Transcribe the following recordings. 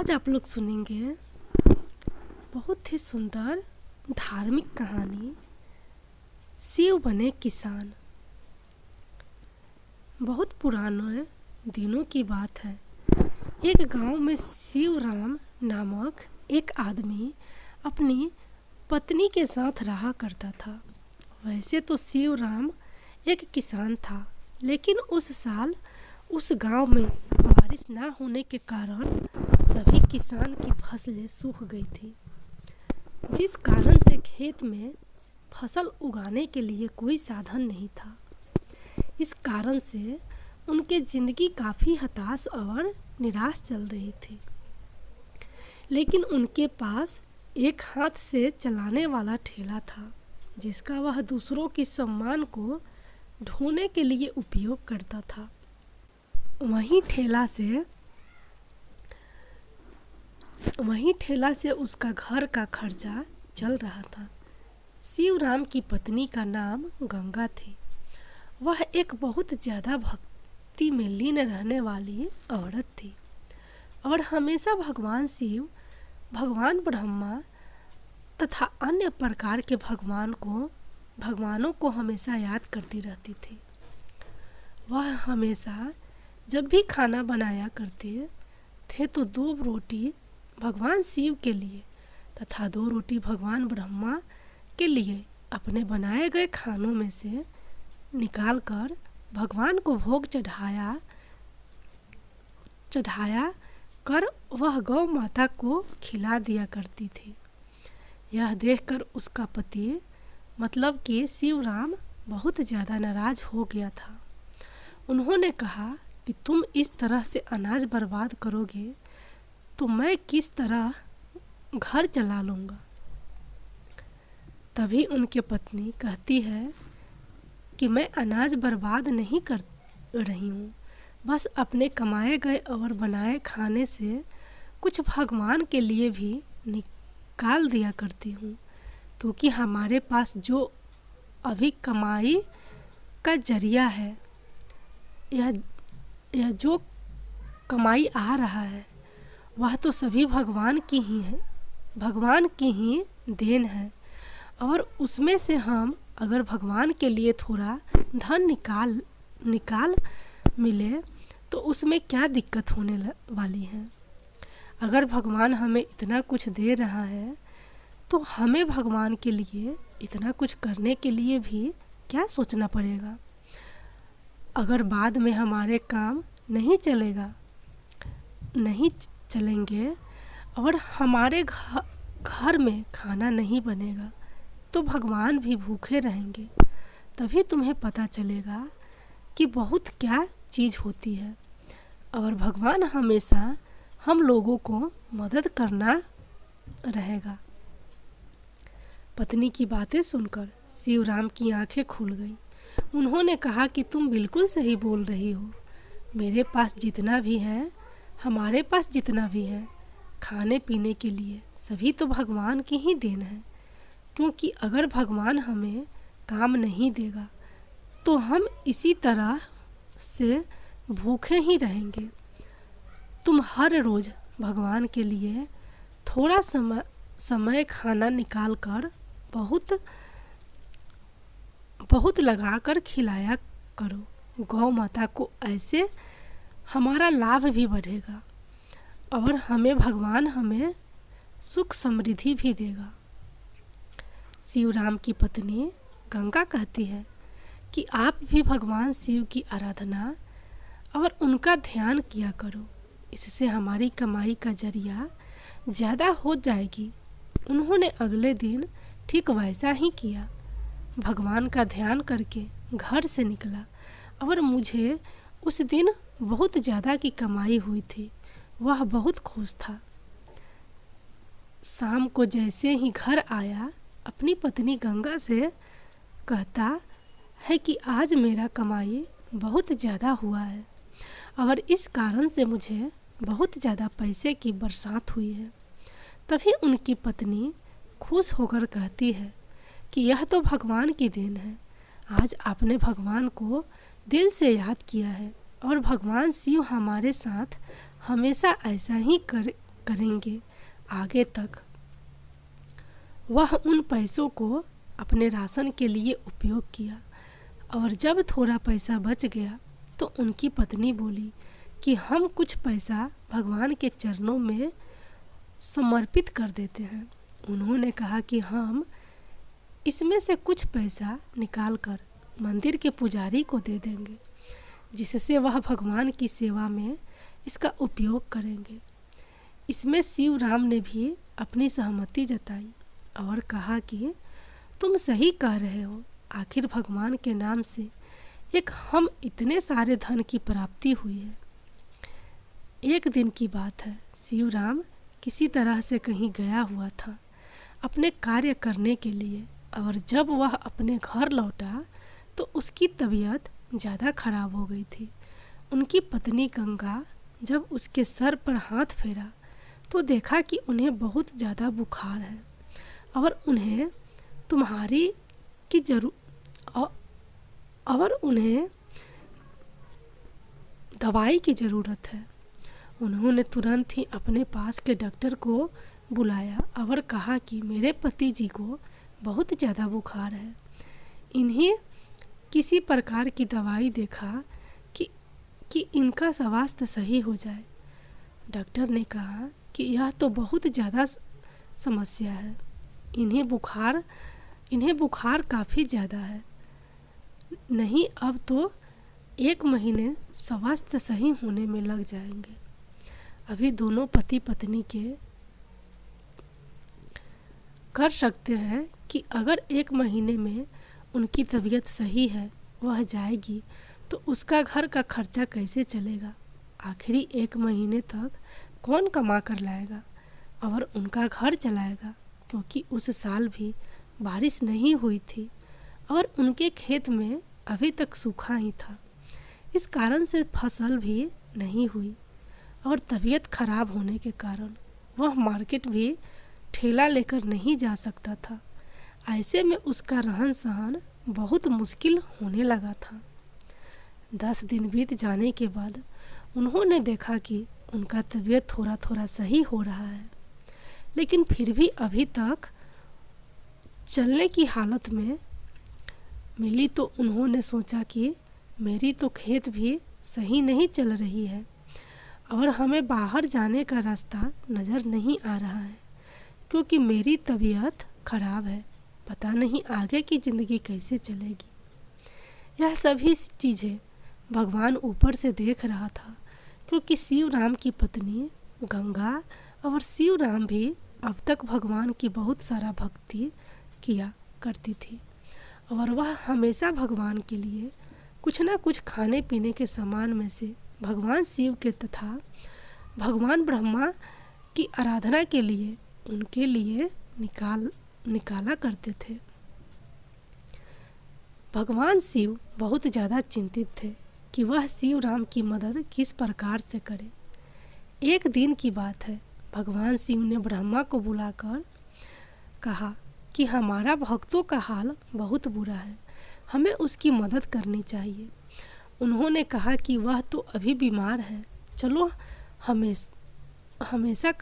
आज आप लोग सुनेंगे बहुत ही सुंदर धार्मिक कहानी शिव बने किसान। बहुत पुराने दिनों की बात है। एक गांव में शिवराम नामक एक आदमी अपनी पत्नी के साथ रहा करता था। वैसे तो शिवराम एक किसान था, लेकिन उस साल उस गांव में बारिश ना होने के कारण सभी किसान की फसलें सूख गई थी, जिस कारण से खेत में फसल उगाने के लिए कोई साधन नहीं था। इस कारण से उनके ज़िंदगी काफ़ी हताश और निराश चल रही थी। लेकिन उनके पास एक हाथ से चलाने वाला ठेला था, जिसका वह दूसरों की सम्मान को ढोने के लिए उपयोग करता था। वहीं ठेला से उसका घर का खर्चा चल रहा था। शिवराम की पत्नी का नाम गंगा थी। वह एक बहुत ज़्यादा भक्ति में लीन रहने वाली औरत थी और हमेशा भगवान शिव, भगवान ब्रह्मा तथा अन्य प्रकार के भगवानों को हमेशा याद करती रहती थी। वह हमेशा जब भी खाना बनाया करते थे तो 2 रोटी भगवान शिव के लिए तथा 2 रोटी भगवान ब्रह्मा के लिए अपने बनाए गए खानों में से निकालकर भगवान को भोग चढ़ाया कर वह गौ माता को खिला दिया करती थी। यह देखकर उसका पति मतलब कि शिवराम बहुत ज़्यादा नाराज़ हो गया था। उन्होंने कहा कि तुम इस तरह से अनाज बर्बाद करोगे तो मैं किस तरह घर चला लूँगा। तभी उनकी पत्नी कहती है कि मैं अनाज बर्बाद नहीं कर रही हूँ, बस अपने कमाए गए और बनाए खाने से कुछ भगवान के लिए भी निकाल दिया करती हूँ, क्योंकि हमारे पास जो अभी कमाई का जरिया है, यह जो कमाई आ रहा है वह तो सभी भगवान की ही देन है। और उसमें से हम अगर भगवान के लिए थोड़ा धन निकाल मिले तो उसमें क्या दिक्कत होने वाली है। अगर भगवान हमें इतना कुछ दे रहा है तो हमें भगवान के लिए इतना कुछ करने के लिए भी क्या सोचना पड़ेगा। अगर बाद में हमारे काम नहीं चलेंगे और हमारे घर में खाना नहीं बनेगा तो भगवान भी भूखे रहेंगे। तभी तुम्हें पता चलेगा कि बहुत क्या चीज़ होती है और भगवान हमेशा हम लोगों को मदद करना रहेगा। पत्नी की बातें सुनकर शिवराम की आंखें खुल गईं। उन्होंने कहा कि तुम बिल्कुल सही बोल रही हो। मेरे पास जितना भी है, हमारे पास जितना भी है खाने पीने के लिए, सभी तो भगवान की ही देन है। क्योंकि अगर भगवान हमें काम नहीं देगा तो हम इसी तरह से भूखे ही रहेंगे। तुम हर रोज़ भगवान के लिए थोड़ा समय खाना निकाल कर बहुत लगाकर खिलाया करो गौ माता को। ऐसे हमारा लाभ भी बढ़ेगा और भगवान हमें सुख समृद्धि भी देगा। शिवराम की पत्नी गंगा कहती है कि आप भी भगवान शिव की आराधना और उनका ध्यान किया करो, इससे हमारी कमाई का जरिया ज़्यादा हो जाएगी। उन्होंने अगले दिन ठीक वैसा ही किया। भगवान का ध्यान करके घर से निकला और मुझे उस दिन बहुत ज़्यादा की कमाई हुई थी। वह बहुत खुश था। शाम को जैसे ही घर आया अपनी पत्नी गंगा से कहता है कि आज मेरा कमाई बहुत ज़्यादा हुआ है और इस कारण से मुझे बहुत ज़्यादा पैसे की बरसात हुई है। तभी उनकी पत्नी खुश होकर कहती है कि यह तो भगवान की देन है। आज आपने भगवान को दिल से याद किया है और भगवान शिव हमारे साथ हमेशा ऐसा ही करेंगे आगे तक। वह उन पैसों को अपने राशन के लिए उपयोग किया और जब थोड़ा पैसा बच गया तो उनकी पत्नी बोली कि हम कुछ पैसा भगवान के चरणों में समर्पित कर देते हैं। उन्होंने कहा कि हम इसमें से कुछ पैसा निकालकर मंदिर के पुजारी को दे देंगे, जिससे वह भगवान की सेवा में इसका उपयोग करेंगे। इसमें शिवराम ने भी अपनी सहमति जताई और कहा कि तुम सही कह रहे हो, आखिर भगवान के नाम से एक हम इतने सारे धन की प्राप्ति हुई है। एक दिन की बात है, शिवराम किसी तरह से कहीं गया हुआ था अपने कार्य करने के लिए, और जब वह अपने घर लौटा तो उसकी तबीयत ज़्यादा खराब हो गई थी। उनकी पत्नी गंगा जब उसके सर पर हाथ फेरा तो देखा कि उन्हें बहुत ज़्यादा बुखार है और उन्हें दवाई की ज़रूरत है। उन्होंने तुरंत ही अपने पास के डॉक्टर को बुलाया और कहा कि मेरे पति जी को बहुत ज़्यादा बुखार है, इन्हें किसी प्रकार की दवाई देखा कि इनका स्वास्थ्य सही हो जाए। डॉक्टर ने कहा कि यह तो बहुत ज़्यादा समस्या है, इन्हें बुखार काफ़ी ज़्यादा है, नहीं अब तो 1 महीने स्वास्थ्य सही होने में लग जाएंगे। अभी दोनों पति पत्नी के कर सकते हैं कि अगर 1 महीने में उनकी तबीयत सही है, वह जाएगी तो उसका घर का खर्चा कैसे चलेगा? आखिरी 1 महीने तक कौन कमा कर लाएगा और उनका घर चलाएगा? क्योंकि उस साल भी बारिश नहीं हुई थी और उनके खेत में अभी तक सूखा ही था। इस कारण से फसल भी नहीं हुई और तबीयत खराब होने के कारण वह मार्केट भी ठेला लेकर नहीं जा सकता था। ऐसे में उसका रहन सहन बहुत मुश्किल होने लगा था। 10 दिन बीत जाने के बाद उन्होंने देखा कि उनका तबीयत थोड़ा थोड़ा सही हो रहा है, लेकिन फिर भी अभी तक चलने की हालत में मिली तो उन्होंने सोचा कि मेरी तो खेत भी सही नहीं चल रही है और हमें बाहर जाने का रास्ता नज़र नहीं आ रहा है, क्योंकि मेरी तबीयत खराब है, पता नहीं आगे की ज़िंदगी कैसे चलेगी। यह सभी चीज़ें भगवान ऊपर से देख रहा था, क्योंकि शिवराम की पत्नी गंगा और शिवराम भी अब तक भगवान की बहुत सारा भक्ति किया करती थी और वह हमेशा भगवान के लिए कुछ ना कुछ खाने पीने के सामान में से भगवान शिव के तथा भगवान ब्रह्मा की आराधना के लिए उनके लिए निकाला करते थे। भगवान शिव बहुत ज़्यादा चिंतित थे कि वह शिवराम की मदद किस प्रकार से करे। एक दिन की बात है, भगवान शिव ने ब्रह्मा को बुलाकर कहा कि हमारा भक्तों का हाल बहुत बुरा है, हमें उसकी मदद करनी चाहिए। उन्होंने कहा कि वह तो अभी बीमार है, चलो हम ऐसा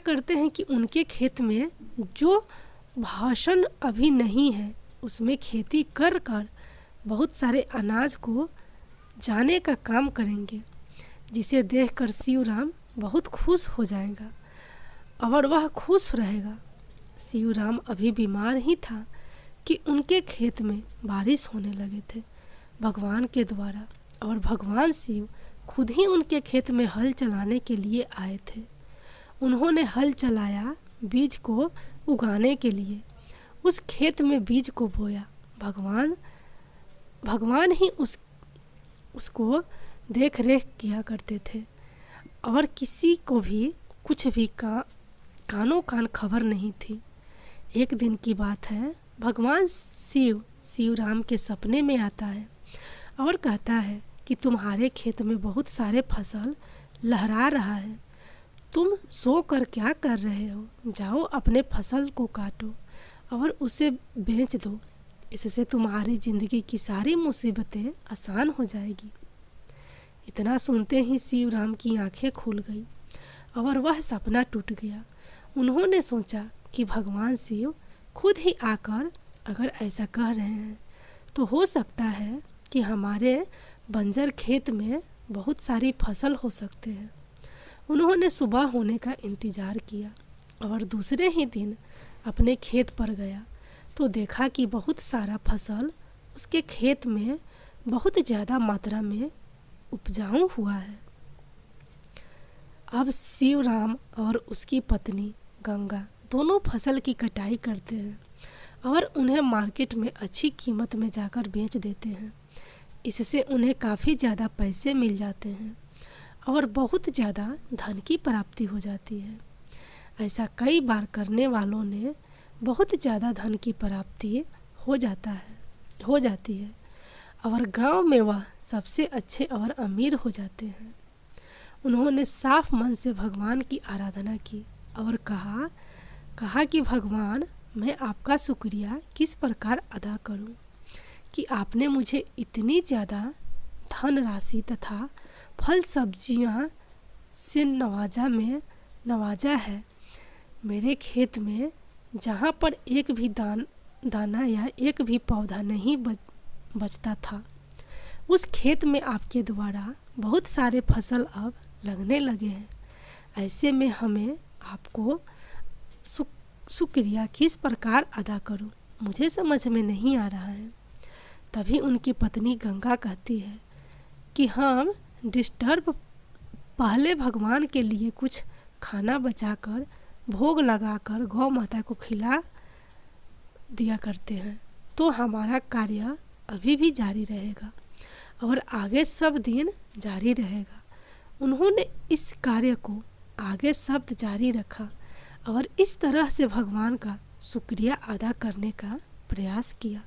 करते हैं कि उनके खेत में जो भाषण अभी नहीं है उसमें खेती कर बहुत सारे अनाज को जाने का काम करेंगे, जिसे देखकर शिवराम बहुत खुश हो जाएगा और वह खुश रहेगा। शिवराम अभी बीमार ही था कि उनके खेत में बारिश होने लगे थे भगवान के द्वारा, और भगवान शिव खुद ही उनके खेत में हल चलाने के लिए आए थे। उन्होंने हल चलाया बीज को उगाने के लिए, उस खेत में बीज को बोया। भगवान ही उसको देख रेख किया करते थे और किसी को भी कुछ भी कानों कान खबर नहीं थी। एक दिन की बात है, भगवान शिवराम के सपने में आता है और कहता है कि तुम्हारे खेत में बहुत सारे फसल लहरा रहा है, तुम सो कर क्या कर रहे हो? जाओ अपने फसल को काटो और उसे बेच दो, इससे तुम्हारी ज़िंदगी की सारी मुसीबतें आसान हो जाएगी। इतना सुनते ही शिवराम की आंखें खुल गई और वह सपना टूट गया। उन्होंने सोचा कि भगवान शिव खुद ही आकर अगर ऐसा कह रहे हैं तो हो सकता है कि हमारे बंजर खेत में बहुत सारी फसल हो सकते हैं। उन्होंने सुबह होने का इंतज़ार किया और दूसरे ही दिन अपने खेत पर गया तो देखा कि बहुत सारा फसल उसके खेत में बहुत ज़्यादा मात्रा में उपजाऊ हुआ है। अब शिवराम और उसकी पत्नी गंगा दोनों फसल की कटाई करते हैं और उन्हें मार्केट में अच्छी कीमत में जाकर बेच देते हैं। इससे उन्हें काफ़ी ज़्यादा पैसे मिल जाते हैं और बहुत ज़्यादा धन की प्राप्ति हो जाती है। ऐसा कई बार करने वालों ने बहुत ज़्यादा धन की प्राप्ति हो जाती है और गांव में वह सबसे अच्छे और अमीर हो जाते हैं। उन्होंने साफ मन से भगवान की आराधना की और कहा कि भगवान, मैं आपका शुक्रिया किस प्रकार अदा करूं कि आपने मुझे इतनी ज़्यादा धन राशि तथा फल सब्जियां से नवाजा है। मेरे खेत में जहाँ पर एक भी दाना या एक भी पौधा नहीं बचता था, उस खेत में आपके द्वारा बहुत सारे फसल अब लगने लगे हैं। ऐसे में हमें आपको शुक्रिया किस प्रकार अदा करूं, मुझे समझ में नहीं आ रहा है। तभी उनकी पत्नी गंगा कहती है कि हम पहले भगवान के लिए कुछ खाना बचाकर भोग लगाकर गौ माता को खिला दिया करते हैं तो हमारा कार्य अभी भी जारी रहेगा और आगे सब दिन जारी रहेगा। उन्होंने इस कार्य को आगे शब्द जारी रखा और इस तरह से भगवान का शुक्रिया अदा करने का प्रयास किया।